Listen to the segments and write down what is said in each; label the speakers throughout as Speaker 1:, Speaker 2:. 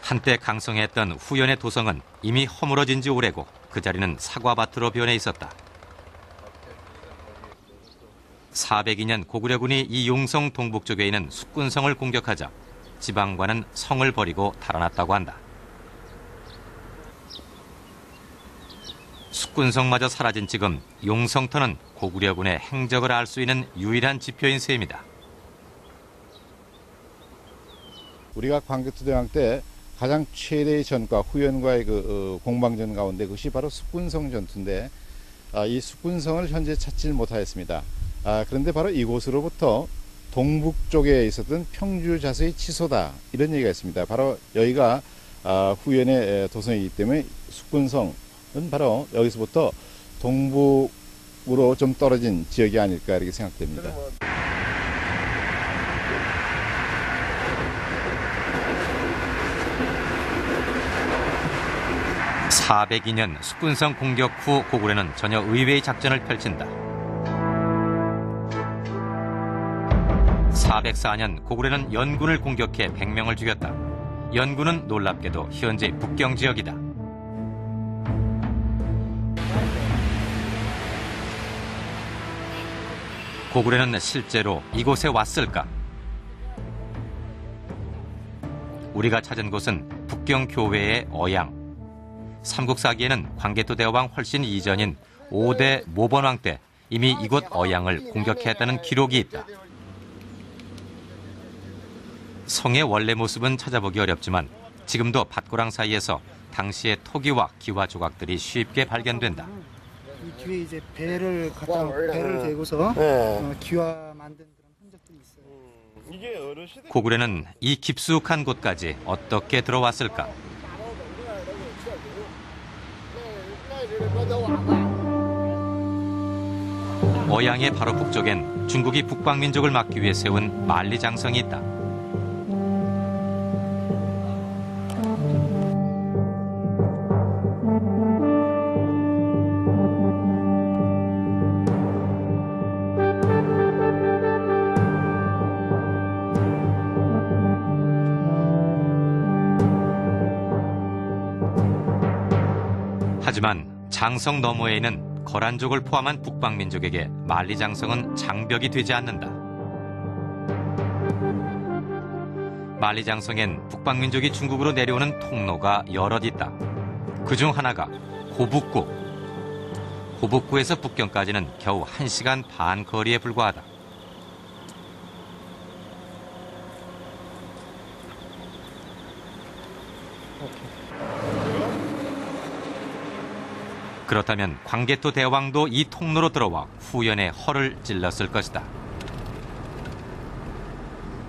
Speaker 1: 한때 강성했던 후연의 도성은 이미 허물어진 지 오래고 그 자리는 사과밭으로 변해 있었다. 402년 고구려군이 이 용성 동북쪽에 있는 숙군성을 공격하자 지방관은 성을 버리고 달아났다고 한다. 숙군성마저 사라진 지금 용성터는 고구려군의 행적을 알 수 있는 유일한 지표인 셈이다.
Speaker 2: 우리가 광개토대왕 때 가장 최대의 전과 후연과의 공방전 가운데 그것이 바로 숙군성 전투인데 이 숙군성을 현재 찾지 못하였습니다. 그런데 바로 이곳으로부터 동북쪽에 있었던 평주자수의 치소다 이런 얘기가 있습니다. 바로 여기가 후연의 도성이기 때문에 숙군성은 바로 여기서부터 동북으로 좀 떨어진 지역이 아닐까 이렇게 생각됩니다.
Speaker 1: 402년 숙군성 공격 후 고구려는 전혀 의외의 작전을 펼친다. 404년 고구려는 연군을 공격해 100명을 죽였다. 연군은 놀랍게도 현재 북경 지역이다. 고구려는 실제로 이곳에 왔을까? 우리가 찾은 곳은 북경 교외의 어양. 삼국사기에는 광개토 대왕 훨씬 이전인 5대 모번왕 때 이미 이곳 어양을 공격했다는 기록이 있다. 성의 원래 모습은 찾아보기 어렵지만 지금도 밭고랑 사이에서 당시의 토기와 기와 조각들이 쉽게 발견된다.
Speaker 3: 이 뒤에 이제 배를 대고서 기와 만든 그런 흔적들이 있어요.
Speaker 1: 고구려는 이 깊숙한 곳까지 어떻게 들어왔을까? 어양의 바로 북쪽엔 중국이 북방민족을 막기 위해 세운 만리장성이 있다. 하지만 장성 너머에 있는 거란족을 포함한 북방민족에게 만리장성은 장벽이 되지 않는다. 만리장성엔 북방민족이 중국으로 내려오는 통로가 여럿 있다. 그중 하나가 호북구. 호북구에서 북경까지는 겨우 1시간 반 거리에 불과하다. 그렇다면 광개토 대왕도 이 통로로 들어와 후연의 허를 찔렀을 것이다.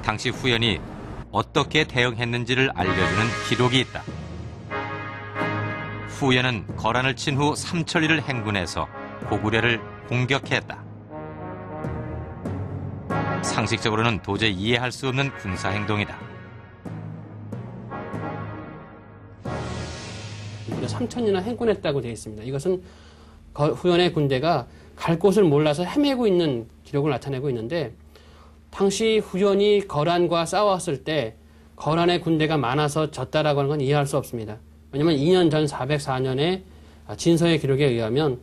Speaker 1: 당시 후연이 어떻게 대응했는지를 알려주는 기록이 있다. 후연은 거란을 친 후 삼천리를 행군해서 고구려를 공격했다. 상식적으로는 도저히 이해할 수 없는 군사행동이다.
Speaker 4: 무려 3천이나 행군했다고 되어 있습니다. 이것은 후연의 군대가 갈 곳을 몰라서 헤매고 있는 기록을 나타내고 있는데 당시 후연이 거란과 싸웠을 때 거란의 군대가 많아서 졌다라고 하는 건 이해할 수 없습니다. 왜냐하면 2년 전 404년에 진서의 기록에 의하면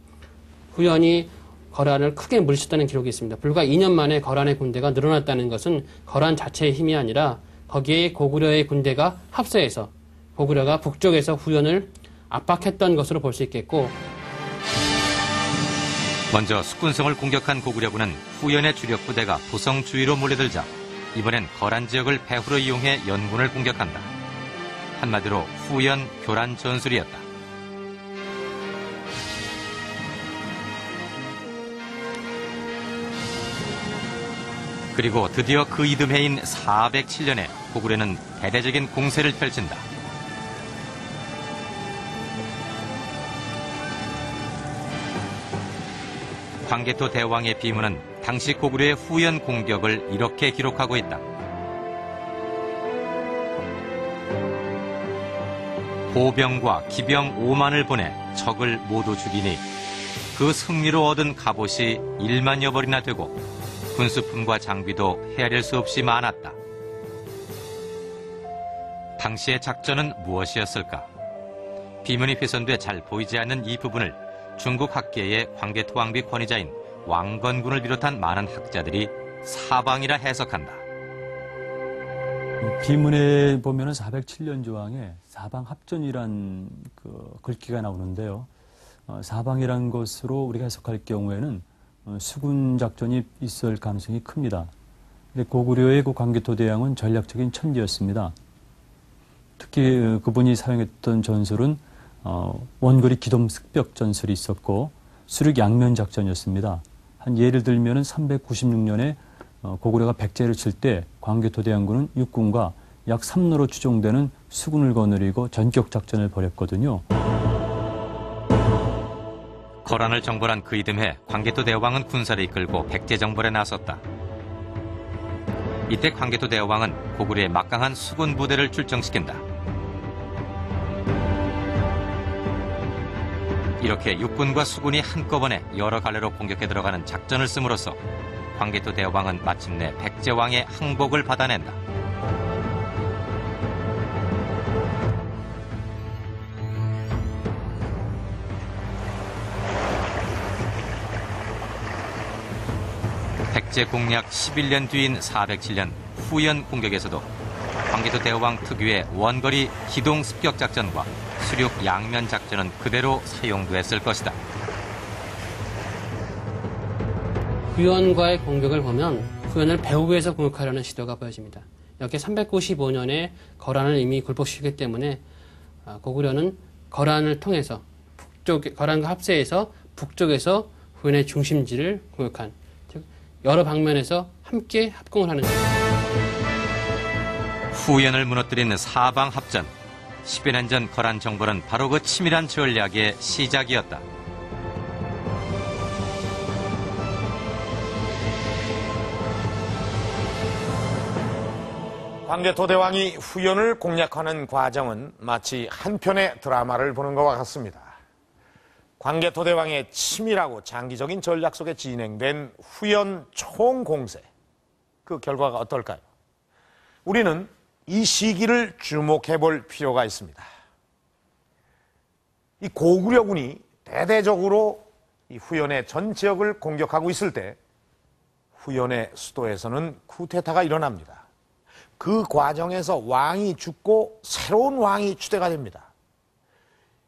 Speaker 4: 후연이 거란을 크게 물리쳤다는 기록이 있습니다. 불과 2년 만에 거란의 군대가 늘어났다는 것은 거란 자체의 힘이 아니라 거기에 고구려의 군대가 합세해서 고구려가 북쪽에서 후연을 압박했던 것으로 볼 수 있겠고,
Speaker 1: 먼저 숙군성을 공격한 고구려군은 후연의 주력 부대가 부성 주위로 몰려들자 이번엔 거란 지역을 배후로 이용해 연군을 공격한다. 한마디로 후연 교란 전술이었다. 그리고 드디어 그 이듬해인 407년에 고구려는 대대적인 공세를 펼친다. 광개토 대왕의 비문은 당시 고구려의 후연 공격을 이렇게 기록하고 있다. 보병과 기병 5만을 보내 적을 모두 죽이니 그 승리로 얻은 갑옷이 1만여 벌이나 되고 군수품과 장비도 헤아릴 수 없이 많았다. 당시의 작전은 무엇이었을까? 비문이 훼손돼 잘 보이지 않는 이 부분을 중국 학계의 광개토왕비 권위자인 왕건군을 비롯한 많은 학자들이 사방이라 해석한다.
Speaker 5: 비문에 보면은 407년 조항에 사방합전이란 글귀가 나오는데요. 사방이란 것으로 우리가 해석할 경우에는 수군 작전이 있을 가능성이 큽니다. 근데 고구려의 광개토 대왕은 전략적인 천재였습니다. 특히 그분이 사용했던 전술은 원거리 기동 습벽 전술이 있었고 수륙 양면 작전이었습니다. 한 예를 들면은 396년에 고구려가 백제를 칠 때 광개토 대왕군은 육군과 약 3노로 추정되는 수군을 거느리고 전격 작전을 벌였거든요.
Speaker 1: 거란을 정벌한 그 이듬해 광개토 대왕은 군사를 이끌고 백제 정벌에 나섰다. 이때 광개토 대왕은 고구려의 막강한 수군 부대를 출정시킨다. 이렇게 육군과 수군이 한꺼번에 여러 갈래로 공격해 들어가는 작전을 씀으로써 광개토 대왕은 마침내 백제왕의 항복을 받아낸다. 백제 공략 11년 뒤인 407년 후연 공격에서도 광개토 대왕 특유의 원거리 기동 습격 작전과 수륙 양면 작전은 그대로 사용됐을 것이다.
Speaker 4: 후연과의 공격을 보면 후연을 배후에서 공격하려는 시도가 보여집니다. 이렇게 395년에 거란을 이미 굴복시켰기 때문에 고구려는 거란을 통해서 거란과 합세해서 북쪽에서 후연의 중심지를 공격한, 즉 여러 방면에서 함께 합공을 하는 것입니다.
Speaker 1: 후연을 무너뜨린 사방합전. 10여 년 전 거란 정벌은 바로 그 치밀한 전략의 시작이었다.
Speaker 6: 광개토 대왕이 후연을 공략하는 과정은 마치 한 편의 드라마를 보는 것과 같습니다. 광개토 대왕의 치밀하고 장기적인 전략 속에 진행된 후연 총공세, 그 결과가 어떨까요? 우리는 이 시기를 주목해 볼 필요가 있습니다. 이 고구려군이 대대적으로 이 후연의 전 지역을 공격하고 있을 때 후연의 수도에서는 쿠데타가 일어납니다. 그 과정에서 왕이 죽고 새로운 왕이 추대가 됩니다.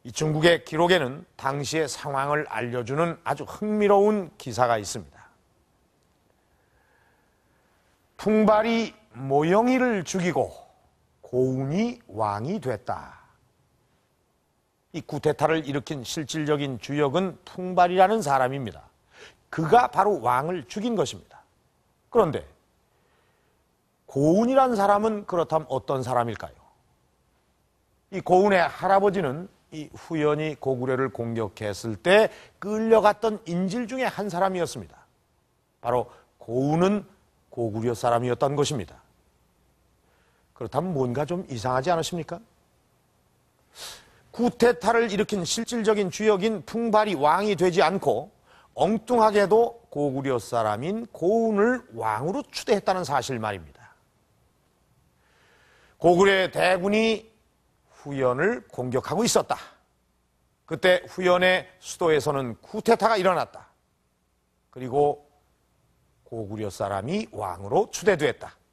Speaker 6: 이 중국의 기록에는 당시의 상황을 알려주는 아주 흥미로운 기사가 있습니다. 풍발이 모영이를 죽이고 고운이 왕이 됐다. 이 쿠데타를 일으킨 실질적인 주역은 풍발이라는 사람입니다. 그가 바로 왕을 죽인 것입니다. 그런데 고운이라는 사람은 그렇다면 어떤 사람일까요? 이 고운의 할아버지는 이 후연이 고구려를 공격했을 때 끌려갔던 인질 중에 한 사람이었습니다. 바로 고운은 고구려 사람이었던 것입니다. 그렇다면 뭔가 좀 이상하지 않으십니까? 쿠데타를 일으킨 실질적인 주역인 풍발이 왕이 되지 않고 엉뚱하게도 고구려 사람인 고운을 왕으로 추대했다는 사실 말입니다. 고구려의 대군이 후연을 공격하고 있었다. 그때 후연의 수도에서는 쿠데타가 일어났다. 그리고 고구려 사람이 왕으로 추대됐다.